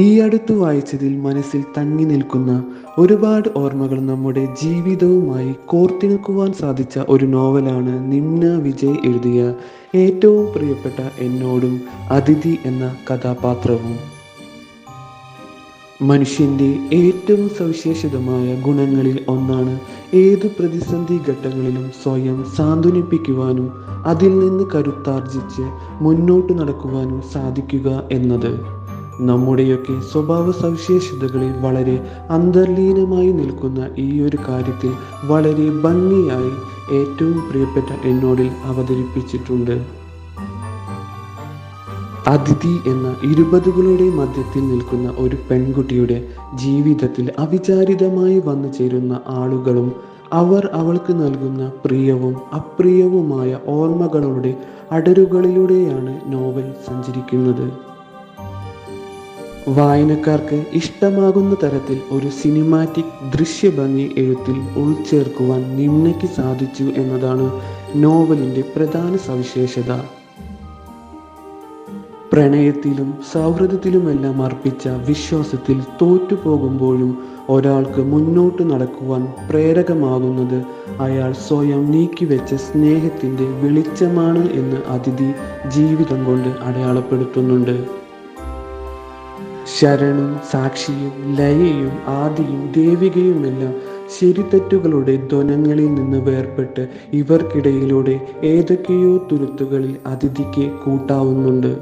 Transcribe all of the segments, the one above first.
ഈ അടുത്ത് വായിച്ചതിൽ മനസ്സിൽ തങ്ങി നിൽക്കുന്ന ഒരുപാട് ഓർമ്മകൾ നമ്മുടെ ജീവിതവുമായി കോർത്തിണക്കുവാൻ സാധിച്ച ഒരു നോവലാണ് നിമ്ന വിജയ് എഴുതിയ ഏറ്റവും പ്രിയപ്പെട്ട എന്നോടും അതിഥി എന്ന കഥാപാത്രവും. മനുഷ്യൻ്റെ ഏറ്റവും സവിശേഷമായ ഗുണങ്ങളിൽ ഒന്നാണ് ഏതു പ്രതിസന്ധി ഘട്ടങ്ങളിലും സ്വയം സാന്ത്വനിപ്പിക്കുവാനും അതിൽ നിന്ന് കരുത്താർജിച്ച് മുന്നോട്ട് നടക്കുവാനും സാധിക്കുക എന്നത്. നമ്മുടെയൊക്കെ സ്വഭാവ സവിശേഷതകളിൽ വളരെ അന്തർലീനമായി നിൽക്കുന്ന ഈ ഒരു കാര്യത്തിൽ വളരെ ഭംഗിയായി ഏറ്റവും പ്രിയപ്പെട്ട എന്നോടിൽ അവതരിപ്പിച്ചിട്ടുണ്ട്. അതിഥി എന്ന 20കളുടെ മധ്യത്തിൽ നിൽക്കുന്ന ഒരു പെൺകുട്ടിയുടെ ജീവിതത്തിൽ അവിചാരിതമായി വന്നു ചേരുന്ന ആളുകളും അവർ അവൾക്ക് നൽകുന്ന പ്രിയവും അപ്രിയവുമായ ഓർമ്മകളുടെ അടരുകളിലൂടെയാണ് നോവൽ സഞ്ചരിക്കുന്നത്. വായനക്കാർക്ക് ഇഷ്ടമാകുന്ന തരത്തിൽ ഒരു സിനിമാറ്റിക് ദൃശ്യഭംഗി എഴുത്തിൽ ഉൾച്ചേർക്കുവാൻ നിമ്നയ്ക്ക് സാധിച്ചു എന്നതാണ് നോവലിൻ്റെ പ്രധാന സവിശേഷത. പ്രണയത്തിലും സൗഹൃദത്തിലുമെല്ലാം അർപ്പിച്ച വിശ്വാസത്തിൽ തോറ്റുപോകുമ്പോഴും ഒരാൾക്ക് മുന്നോട്ട് നടക്കുവാൻ പ്രേരകമാകുന്നത് അയാൾ സ്വയം നീക്കിവെച്ച സ്നേഹത്തിൻ്റെ വെളിച്ചമാണ് എന്ന് അതിഥി ജീവിതം കൊണ്ട് അടയാളപ്പെടുത്തുന്നുണ്ട്. ശരണും സാക്ഷിയും ലയയും ആദിയും ദേവികയുമെല്ലാം ശരിതെറ്റുകളുടെ ധ്വനങ്ങളിൽ നിന്ന് വേർപെട്ട് ഇവർക്കിടയിലൂടെ ഏതൊക്കെയോ തുരുത്തുകളിൽ അതിഥിക്ക് കൂട്ടാവുന്നുണ്ട്.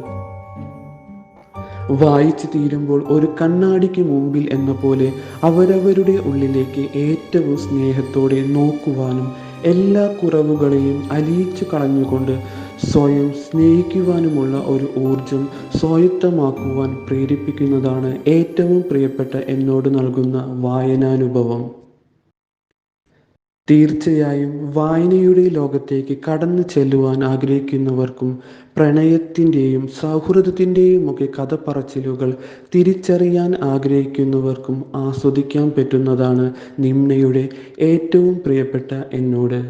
വായിച്ചു തീരുമ്പോൾ ഒരു കണ്ണാടിക്ക് മുമ്പിൽ എന്ന പോലെ അവരവരുടെ ഉള്ളിലേക്ക് ഏറ്റവും സ്നേഹത്തോടെ നോക്കുവാനും എല്ലാ കുറവുകളെയും അലിയിച്ചു കളഞ്ഞുകൊണ്ട് സ്വയം സ്നേഹിക്കുവാനുമുള്ള ഒരു ഊർജം സ്വായത്തമാക്കുവാൻ പ്രേരിപ്പിക്കുന്നതാണ് ഏറ്റവും പ്രിയപ്പെട്ട എന്നോട് നൽകുന്ന വായനാനുഭവം. തീർച്ചയായും വായനയുടെ ലോകത്തേക്ക് കടന്നു ചെല്ലുവാൻ ആഗ്രഹിക്കുന്നവർക്കും പ്രണയത്തിൻ്റെയും സൗഹൃദത്തിൻ്റെയും ഒക്കെ കഥ പറച്ചിലുകൾ തിരിച്ചറിയാൻ ആഗ്രഹിക്കുന്നവർക്കും ആസ്വദിക്കാൻ പറ്റുന്നതാണ് നിമ്നയുടെ ഏറ്റവും പ്രിയപ്പെട്ട എന്നോട്.